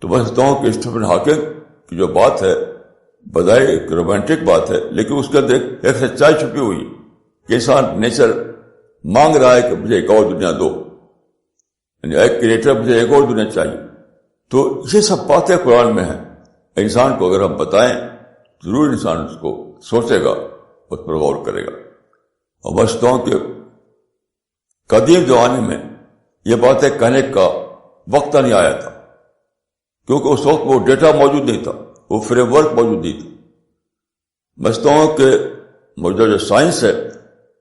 تو میں سمجھتا ہوں کہ اسٹیفن ہاکنگ کی جو بات ہے بظاہر ایک رومانٹک بات ہے، لیکن اس کے اندر ایک سچائی چھپی ہوئی ہے کہ انسان نیچر مانگ رہا ہے کہ مجھے ایک اور دنیا دو، یعنی ایک کریٹر مجھے ایک اور دنیا چاہیے. تو یہ سب باتیں قرآن میں ہیں. انسان کو اگر ہم بتائیں ضرور انسان اس کو سوچے گا، اس پر غور کرے گا. اور میں سمجھتا ہوں کہ قدیم زمانے میں یہ باتیں کہنے کا وقت نہیں آیا تھا، کیونکہ اس وقت وہ ڈیٹا موجود نہیں تھا، وہ فریم ورک موجود نہیں تھا. میں سمجھتا ہوں کہ موجودہ جو سائنس ہے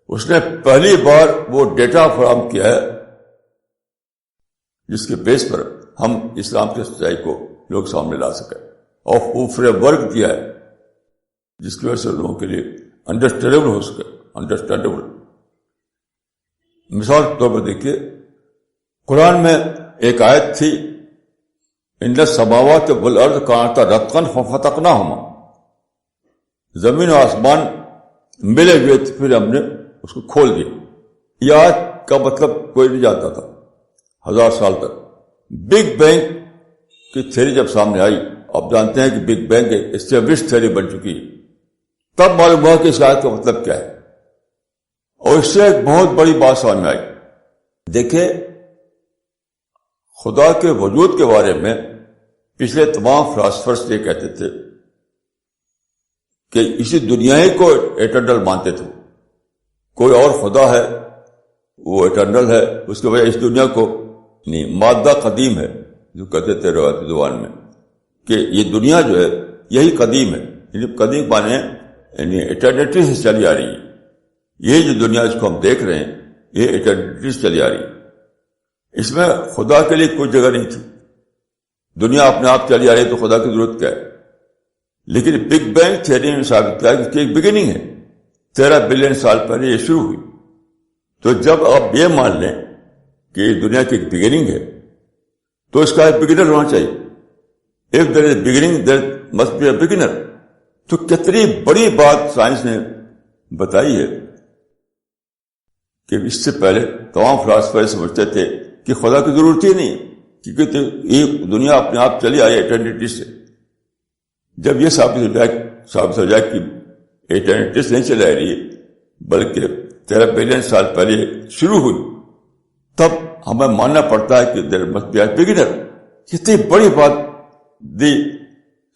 اس نے پہلی بار وہ ڈیٹا فراہم کیا ہے جس کے بیس پر ہم اسلام کی سچائی کو لوگ سامنے لا سکیں، اور وہ فریم ورک دیا ہے جس کی وجہ سے لوگوں کے لیے انڈرسٹینڈیبل ہو سکے. انڈرسٹینڈیبل مثال کے طور پر دیکھیے، قرآن میں ایک آیت تھی، ان السماوات والارض کانتا رتقا ففتقناہما، زمین و آسمان ملے ہوئے تھے پھر ہم نے اس کو کھول دیا. یہ آیت کا مطلب کوئی نہیں جانتا تھا 1000 سال تک. بگ بینگ کی تھیوری جب سامنے آئی، آپ جانتے ہیں کہ بگ بینگ ایک اسٹیبلش تھیوری بن چکی ہے، تب معلوم ہوا کہ اس آیت کا مطلب کیا ہے، اور اس سے ایک بہت بڑی بات سامنے آئی. دیکھیں، خدا کے وجود کے بارے میں پچھلے تمام فلاسفرز یہ کہتے تھے کہ اسی دنیا ہی کو ایٹرنل مانتے تھے. کوئی اور خدا ہے وہ ایٹرنل ہے، اس کی وجہ اس دنیا کو نہیں، مادہ قدیم ہے جو کہتے تھے روایتی زبان میں کہ یہ دنیا جو ہے یہی قدیم ہے. یعنی قدیم مانے یعنی ایٹرنیٹی سے چلی آ رہی ہے. یہ جو دنیا اس کو ہم دیکھ رہے ہیں یہ ایٹرنیٹی سے چلی آ رہی ہے. اس میں خدا کے لیے کوئی جگہ نہیں تھی. دنیا اپنے آپ چلی آ رہی ہے تو خدا کی ضرورت کیا ہے؟ لیکن بگ بینگ تھیوری نے ثابت کیا کہ ایک بگننگ ہے، 13 بلین سال پہلے یہ شروع ہوئی. تو جب آپ یہ مان لیں کہ دنیا کی ایک بگننگ ہے تو اس کا ایک بگنر ہونا چاہیے. ایک there beginning there must be a beginner. تو کتنی بڑی بات سائنس نے بتائی ہے کہ اس سے پہلے تمام فلاسفر سمجھتے تھے کہ خدا کی ضرورت ہی نہیں، کیونکہ یہ دنیا اپنے آپ چلی آئی ایٹرنیٹی سے. جب یہ ثابت ہو جائے کہ 896 نہیں چلائی رہی بلکہ 13 بلین سال پہلے شروع ہوئی، تب ہمیں ماننا پڑتا ہے کہ there must be a beginner. کتنی بڑی بات دی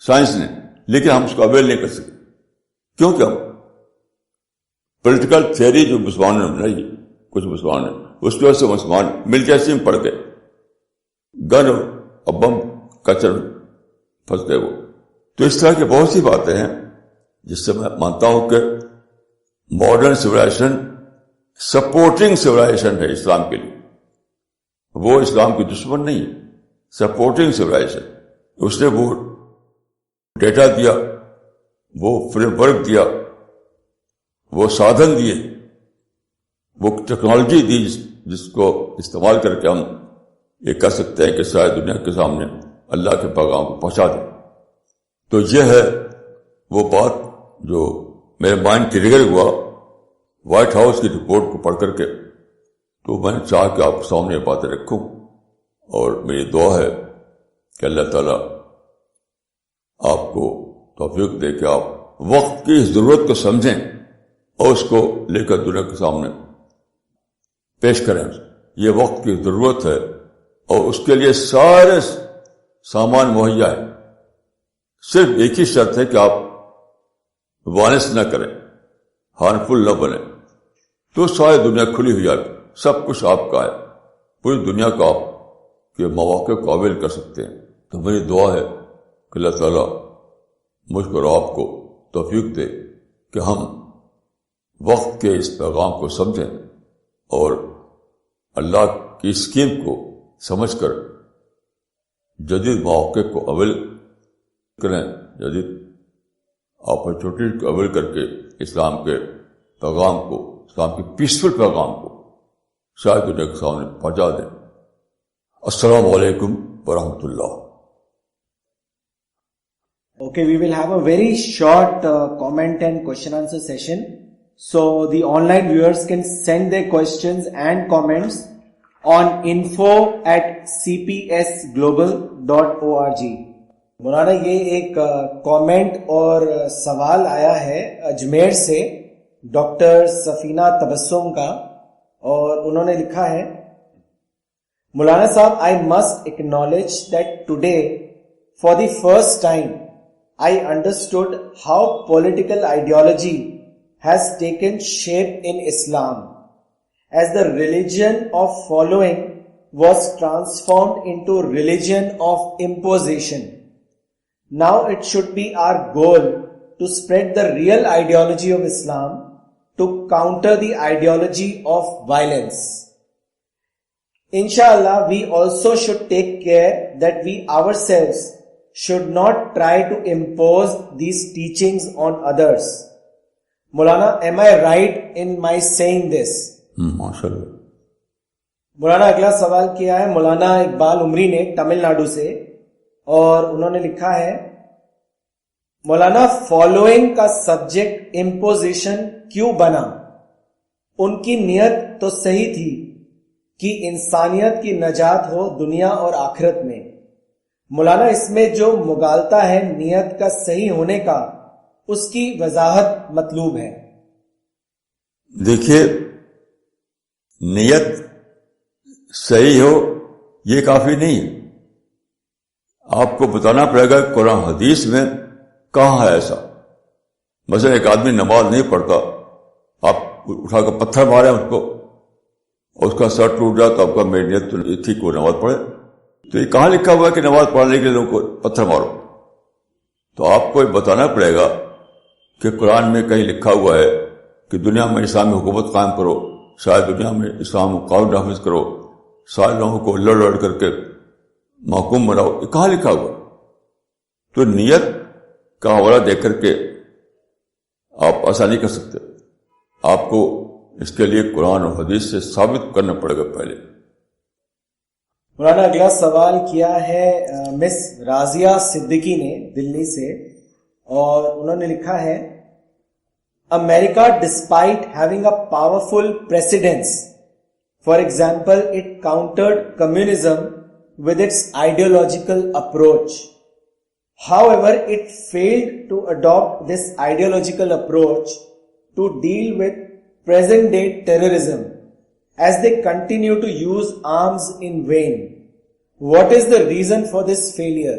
سائنس نے، لیکن ہم اس کو اویل نہیں کر سکتے. کیوں کہ پولیٹیکل تھیوری جو مسلمانوں نے بنائی، کچھ مسلمان نے، اس کی وجہ سے مسلمان ملٹریسی میں پڑ گئے، گن اور بم کچر پھنس گئے وہ. تو اس طرح کی بہت سی باتیں ہیں جس سے میں مانتا ہوں کہ ماڈرن سویلائزیشن سپورٹنگ سویلائزیشن ہے اسلام کے لیے. وہ اسلام کی دشمن نہیں ہے، سپورٹنگ سویلائزیشن. اس نے وہ ڈیٹا دیا، وہ فریم ورک دیا، وہ سادھن دیے، وہ ٹیکنالوجی دی جس کو استعمال کر کے ہم یہ کہہ سکتے ہیں کہ ساری دنیا کے سامنے اللہ کے پیغام کو پہنچا دیں. تو یہ ہے وہ بات جو میرے مائنڈ ٹریگر ہوا وائٹ ہاؤس کی رپورٹ کو پڑھ کر کے. تو میں نے چاہا کہ آپ کے سامنے یہ باتیں رکھوں، اور میری دعا ہے کہ اللہ تعالیٰ آپ کو توفیق دے کہ آپ وقت کی ضرورت کو سمجھیں اور اس کو لے کر دنیا کے سامنے پیش کریں. یہ وقت کی ضرورت ہے اور اس کے لیے سارے سامان مہیا ہے. صرف ایک ہی شرط ہے کہ آپ وائلنس نہ کریں، ہارمفل نہ بنیں، تو ساری دنیا کھلی ہوئی ہے، سب کچھ آپ کا ہے، پوری دنیا کو آپ کے مواقع کو اویل کر سکتے ہیں. تو میری دعا ہے کہ اللہ تعالیٰ مجھ کو اور آپ کو توفیق دے کہ ہم وقت کے اس پیغام کو سمجھیں اور اللہ کی اسکیم کو سمجھ کر جدید مواقع کو اویل کریں، جدید اپرچونیٹی کو اویل کر کے اسلام کے پیغام کو، اسلام کے پیسفل پیغام کو شاید دنیا کے سامنے پہنچا دیں. السلام علیکم ورحمۃ اللہ. Okay, we will have a very short comment and question answer session. So the online viewers can send their questions and comments on info@cpsglobal.org. مولانا یہ ایک کامنٹ اور سوال آیا ہے اجمیر سے ڈاکٹر سفینہ تبسم کا، اور انہوں نے لکھا ہے: مولانا صاحب, I must acknowledge that today for the first time I understood how political ideology has taken shape in Islam, as the religion of following was transformed into religion of imposition. Now it should be our goal to spread the real ideology of Islam to counter the ideology of violence. Inshallah, we also should take care that we ourselves should not try to impose these teachings on others. Maulana, am I right in my saying this? MashaAllah. مولانا اگلا سوال کیا ہے مولانا اقبال عمری نے تمل ناڈو سے، اور انہوں نے لکھا ہے: مولانا فالوئنگ کا سبجیکٹ امپوزیشن کیوں بنا؟ ان کی نیت تو صحیح تھی کہ انسانیت کی نجات ہو دنیا اور آخرت میں. مولانا اس میں جو مغالطہ ہے نیت کا صحیح ہونے کا، اس کی وضاحت مطلوب ہے. دیکھیے، نیت صحیح ہو یہ کافی نہیں ہے، آپ کو بتانا پڑے گا قرآن حدیث میں کہاں ہے ایسا. مثلا ایک آدمی نماز نہیں پڑھتا، آپ اٹھا کر پتھر مارے اس کو اور اس کا سر ٹوٹ جائے تو آپ کا میری نیت تو یہ تھی کہ وہ نماز پڑھے. تو یہ کہاں لکھا ہوا ہے کہ نماز پڑھنے کے لیے لوگوں کو پتھر مارو؟ تو آپ کو بتانا پڑے گا کہ قرآن میں کہیں لکھا ہوا ہے کہ دنیا میں اسلامی حکومت قائم کرو، شاید دنیا میں اسلام کو قانون نافذ کرو، سارے لوگوں کو لڑ کر کے محکوم بناؤ. یہ کہاں لکھا ہوا؟ تو نیت کا حوالہ دے کر کے آپ ایسا نہیں کر سکتے. آپ کو اس کے لیے قرآن اور حدیث سے ثابت کرنا پڑے گا پہلے. مولانا اگلا سوال کیا ہے مس راضیہ صدیقی نے دلی سے، اور انہوں نے لکھا ہے: America, despite having a powerful precedence, for example, it countered communism with its ideological approach. However, it failed to adopt this ideological approach to deal with present day terrorism, as they continue to use arms in vain. What is the reason for this failure?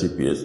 CPS,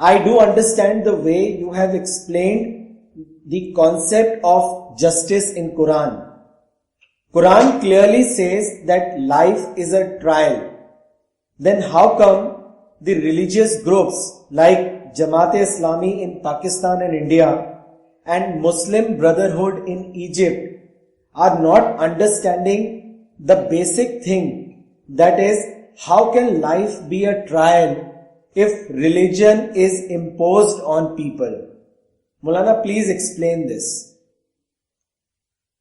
I do understand the way you have explained the concept of justice in Quran. Quran clearly says that life is a trial. Then how come the religious groups like Jamaat-e-Islami in Pakistan and India and Muslim Brotherhood in Egypt are not understanding the basic thing, that is, how can life be a trial if religion is imposed on people? Maulana, please explain this.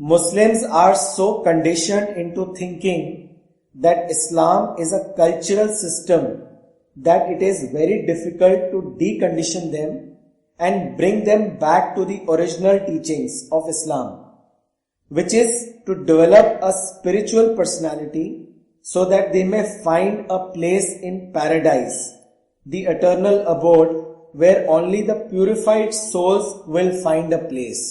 Muslims are so conditioned into thinking that Islam is a cultural system that it is very difficult to decondition them and bring them back to the original teachings of Islam, which is to develop a spiritual personality so that they may find a place in paradise, the eternal abode where only the purified souls will find a place.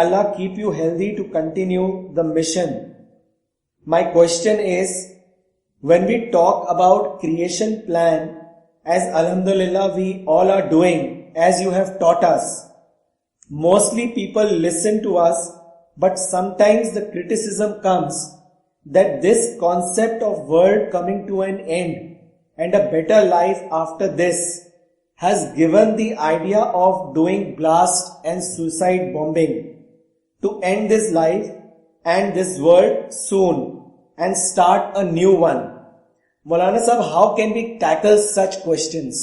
Allah keep you healthy to continue the mission. My question is, when we talk about creation plan, as alhamdulillah we all are doing as you have taught us, mostly people listen to us, but sometimes the criticism comes that this concept of world coming to an end and a better life after this has given the idea of doing blast and suicide bombing to end this life and this world soon and start a new one. Maulana Sahab, how can we tackle such questions?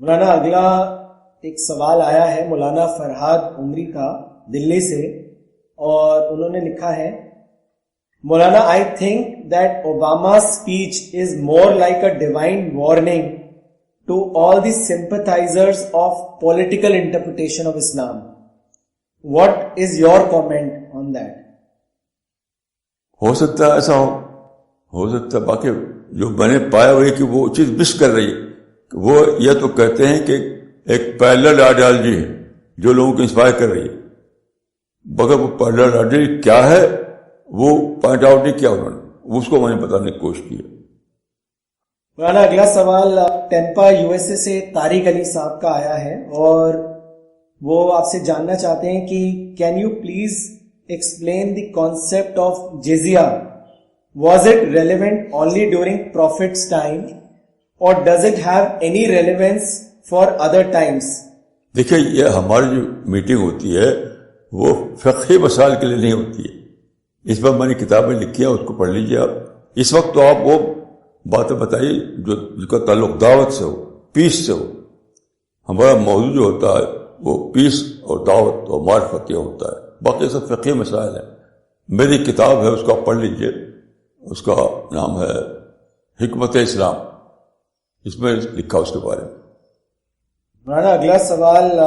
مولانا اگلا ایک سوال آیا ہے مولانا فرحاد عمری کا دلی سے، اور انہوں نے لکھا ہے مولانا I think that Obama's speech is more like a divine warning to all the sympathizers of political interpretation of Islam. What is your comment on that? ہو سکتا ہے ایسا ہو سکتا ہے. باقی جو میں نے پایا ہوئی کہ وہ چیز مس کر رہی ہے. وہ یہ تو کہتے ہیں کہ ایک پیرلل آئیڈیالوجی ہے جو لوگوں کو انسپائر کر رہی ہے، مگر وہ پیرلل آئیڈیالوجی کیا ہے وہ پوائنٹ آؤٹ نہیں کیا انہوں نے، اس کو میں نے بتانے کی کوشش کی ہے. مولانا اگلا سوال ٹیمپا USA سے طارق علی صاحب کا آیا ہے، اور وہ آپ سے جاننا چاہتے ہیں کہ can you please explain the concept of جزیہ. Was it relevant only during prophet's time اور does it have any relevance for other times? دیکھیے یہ ہماری جو میٹنگ ہوتی ہے وہ فقہی مسائل کے لیے نہیں ہوتی ہے. اس پر میں نے کتابیں لکھی ہیں، اس کو پڑھ لیجیے آپ. اس وقت تو آپ وہ باتیں بتائیے جس کا تعلق دعوت سے ہو، پیس سے ہو. ہمارا موضوع جو ہوتا ہے وہ پیس اور دعوت اور معرفت یہ ہوتا ہے، باقی سب فقہی مسائل ہیں. میری کتاب ہے اس کو آپ پڑھ لیجیے، اس کا نام ہے حکمت اسلام، اس میں لکھا اس کے بارے میں. مولانا اگلا سوال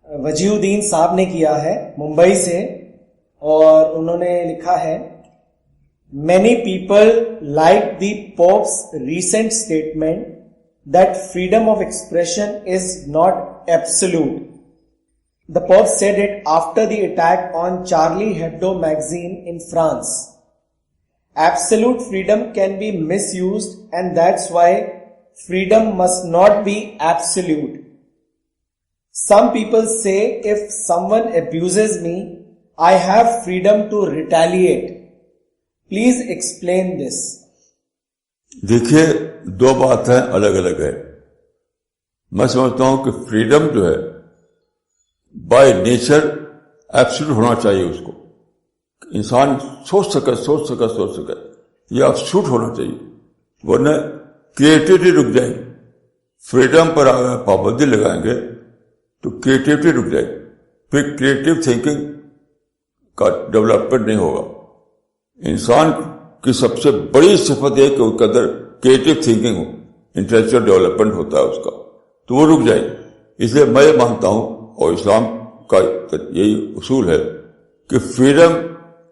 وجیہ الدین صاحب نے کیا ہے ممبئی سے، اور انہوں نے لکھا ہے many people like the Pope's recent statement that freedom of expression is not absolute. The Pope said it after the attack on Charlie Hebdo magazine in France. Absolute freedom can be misused, and that's why freedom must not be absolute. Some people say if someone abuses me, I have freedom to retaliate. Please explain this. دیکھیے دو باتیں الگ الگ ہے. میں سمجھتا ہوں کہ فریڈم جو ہے بائی نیچر ایبسولوٹ ہونا چاہیے. اس کو انسان سوچ سکے یہ ایبسولوٹ ہونا چاہیے، ورنہ کریٹیوٹی رک جائے گی. فریڈم پر اگر پابندی لگائیں گے تو کریٹیوٹی رک جائے گی، پھر کریٹو تھنکنگ کا ڈیولپمنٹ نہیں ہوگا. انسان کی سب سے بڑی صفت ہے کہ اس کے اندر کریٹو تھنکنگ ہو، انٹلیکچوئل ڈیولپمنٹ ہوتا ہے اس کا، تو وہ رک جائے. اس لیے میں مانتا ہوں اور اسلام کا یہی اصول ہے کہ فریڈم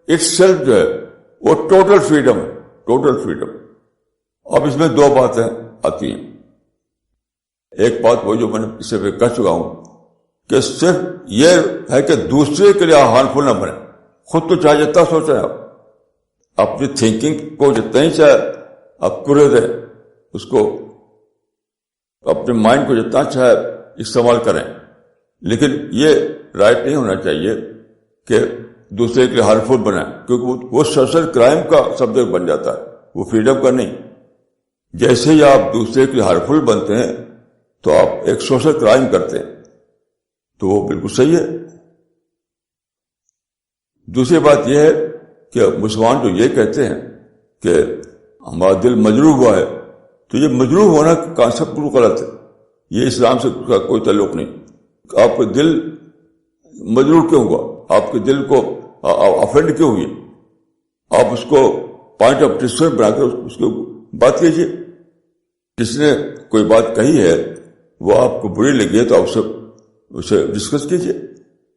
اٹ سیلف جو ہے وہ ٹوٹل فریڈم ہے، ٹوٹل فریڈم. اب اس میں دو باتیں آتی ہیں. ایک بات وہ جو میں نے اس سے کہہ چکا ہوں کہ صرف یہ ہے کہ دوسرے کے لیے ہارمفل نہ بنے. خود تو چاہے جتنا سوچیں آپ، اپنی تھنکنگ کو جتنا ہی چاہے آپ کرے دیں، اس کو اپنے مائنڈ کو جتنا چاہے استعمال کریں، لیکن یہ رائٹ نہیں ہونا چاہیے کہ دوسرے کے لیے ہارمفل بنائیں، کیونکہ وہ سوشل کرائم کا سبجیکٹ بن جاتا ہے، وہ فریڈم کا نہیں. جیسے ہی آپ دوسرے کے لیے ہارمفل بنتے ہیں تو آپ ایک سوشل کرائم کرتے ہیں، تو وہ بالکل صحیح ہے. دوسری بات یہ ہے کہ مسلمان جو یہ کہتے ہیں کہ ہمارا دل مجروح ہوا ہے، تو یہ مجروح ہونا کانسیپٹ بالکل غلط ہے. یہ اسلام سے کوئی تعلق نہیں. آپ کا دل مجروح کیوں ہوا؟ آپ کے دل کو افینڈ کیوں ہوئی؟ آپ اس کو پوائنٹ آف ڈسکشن بنا کر اس کو بات کیجیے. کس نے کوئی بات کہی ہے وہ آپ کو بری لگی ہے تو آپ اسے ڈسکس کیجیے،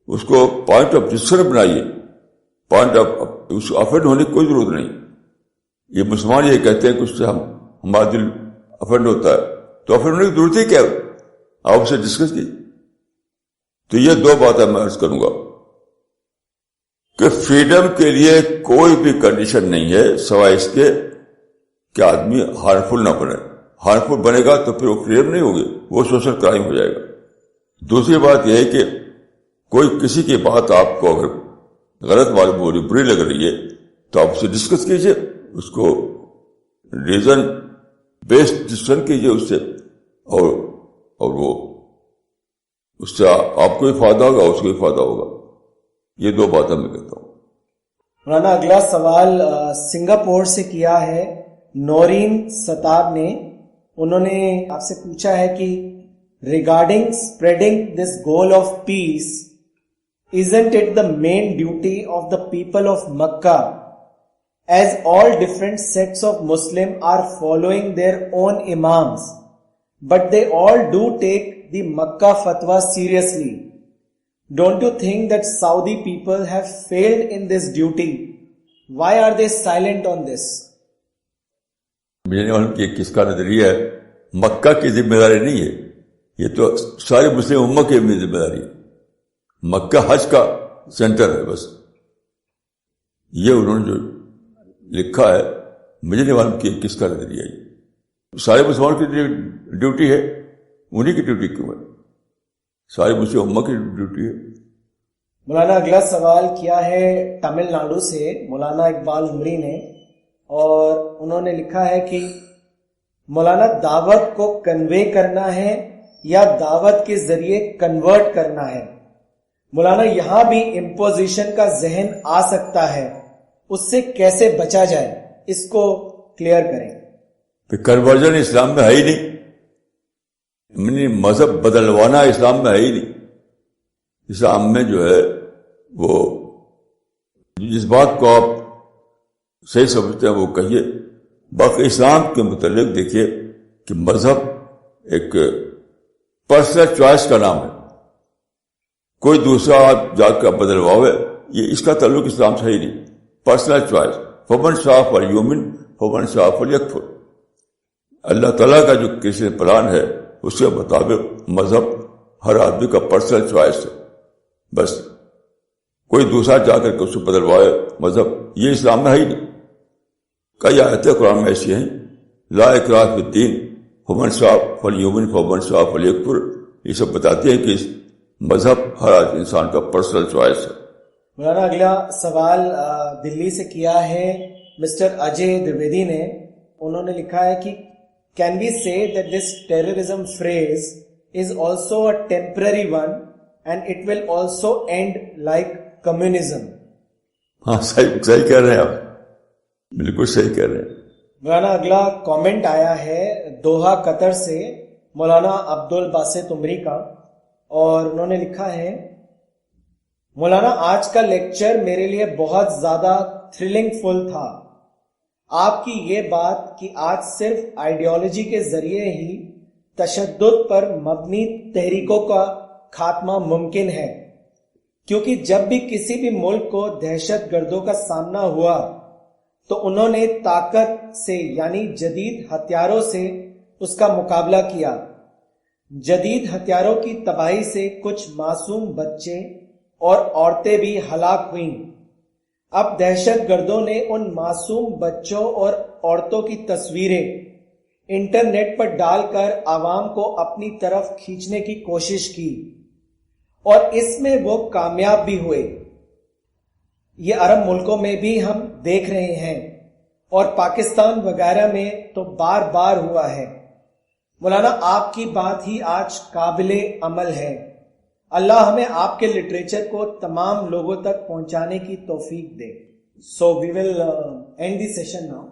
اس کو پوائنٹ آف ڈسکشن بنائیے. پوائنٹ آف اس کو افینڈ ہونے کی کوئی ضرورت نہیں. یہ مسلمان یہ کہتے ہیں کہ اس سے ہمارا دل افینڈ ہوتا ہے، تو افینڈ ہونے کی ضرورت ہی کیا ہے؟ آپ اسے ڈسکس کیجیے. تو یہ دو باتیں میں عرض کروں گا کہ فریڈم کے لیے کوئی بھی کنڈیشن نہیں ہے سوائے اس کے کہ آدمی ہارمفل نہ بنے. ہارمفل بنے گا تو پھر وہ فریڈم نہیں ہوگی، وہ سوشل کرائم ہو جائے گا. دوسری بات یہ ہے کہ کوئی کسی کی بات آپ کو اگر غلط معلوم ہو رہی، بری لگ رہی ہے، تو آپ اسے ڈسکس کیجیے، اس کو ریزن بیسڈ ڈسکشن کیجیے اس سے، اور وہ اس سے آپ کو بھی فائدہ ہوگا، اس کو بھی فائدہ ہوگا. یہ دو باتیں میں کہتا ہوں. مولانا اگلا سوال سنگاپور سے کیا ہے نورین ستاب نے. انہوں نے آپ سے پوچھا ہے کہ regarding spreading this goal of peace, isn't it the main duty of the people of Makkah, as all different sects of Muslim are following their own imams, but they all do take the Makkah fatwa seriously? Don't you think that Saudi people have failed in this duty? Why are they silent on this? مجھے نہیں معلوم کہ کس کا نظریہ ہے. مکہ کی ذمہ داری نہیں ہے, یہ تو ساری مسلم امت کی ذمہ داری ہے. مکہ حج کا سینٹر ہے بس. یہ انہوں نے جو لکھا ہے مجھے نہیں معلوم کہ کس کا نظریہ ہے. سارے مسلمانوں کی ڈیوٹی ہے, انہی کی ڈیوٹی کیوں ہے؟ ساری مسلم امت کی ڈیوٹی ہے. مولانا اگلا سوال کیا ہے تمل ناڈو سے مولانا اقبال عمری نے, اور انہوں نے لکھا ہے کہ مولانا دعوت کو کنوے کرنا ہے یا دعوت کے ذریعے کنورٹ کرنا ہے؟ مولانا یہاں بھی امپوزیشن کا ذہن آ سکتا ہے, اس سے کیسے بچا جائے, اس کو کلیئر کریں. کنورژن اسلام میں ہے ہی نہیں. مذہب بدلوانا اسلام میں ہے ہی نہیں. اسلام میں جو ہے وہ جس بات کو آپ صحیح سمجھتے ہیں وہ کہیے. باقی اسلام کے متعلق دیکھیے کہ مذہب ایک پرسنل چوائس کا نام ہے. کوئی دوسرا آپ جا کر بدلواوے, یہ اس کا تعلق اسلام سے ہی نہیں. پرسنل چوائس, فمن شاء فلیؤمن فمن شاء فلیکفر. اللہ تعالیٰ کا جو کسی پلان ہے اس کے مطابق مذہب ہر آدمی کا پرسنل چوائس ہے. بس کوئی دوسرا جا کر اس کو بدلوائے مذہب, یہ اسلام میں ہے ہی نہیں. کئی آیتیں قرآن میں ایسی ہیں, لا اکراہ فی الدین فمن شاء فلیؤمن فمن شاء فلیکفر. یہ سب بتاتے ہیں کہ مذہب ہر انسان کا پرسنل چوائس ہے. مولانا اگلا سوال دلی سے کیا ہے مسٹر اجے دویدی نے. انہوں نے لکھا ہے کہ can we say that this terrorism phrase is also a temporary one and it will also end like communism? ہاں صحیح کہہ رہے ہیں آپ, بالکل صحیح کہہ رہے ہیں. مولانا اگلا کامنٹ آیا ہے دوحہ قطر سے مولانا عبد الباسط عمری کا, اور انہوں نے لکھا ہے مولانا آج کا لیکچر میرے لیے بہت زیادہ تھرلنگ فل تھا. آپ کی یہ بات کہ آج صرف آئیڈیالوجی کے ذریعے ہی تشدد پر مبنی تحریکوں کا خاتمہ ممکن ہے, کیونکہ جب بھی کسی بھی ملک کو دہشت گردوں کا سامنا ہوا تو انہوں نے طاقت سے یعنی جدید ہتھیاروں سے اس کا مقابلہ کیا. جدید ہتھیاروں کی تباہی سے کچھ معصوم بچے اور عورتیں بھی ہلاک ہوئیں. اب دہشت گردوں نے ان معصوم بچوں اور عورتوں کی تصویریں انٹرنیٹ پر ڈال کر عوام کو اپنی طرف کھینچنے کی کوشش کی, اور اس میں وہ کامیاب بھی ہوئے. یہ عرب ملکوں میں بھی ہم دیکھ رہے ہیں, اور پاکستان وغیرہ میں تو بار بار ہوا ہے. مولانا آپ کی بات ہی آج قابل عمل ہے. اللہ ہمیں آپ کے لٹریچر کو تمام لوگوں تک پہنچانے کی توفیق دے. سو وی will and the session now.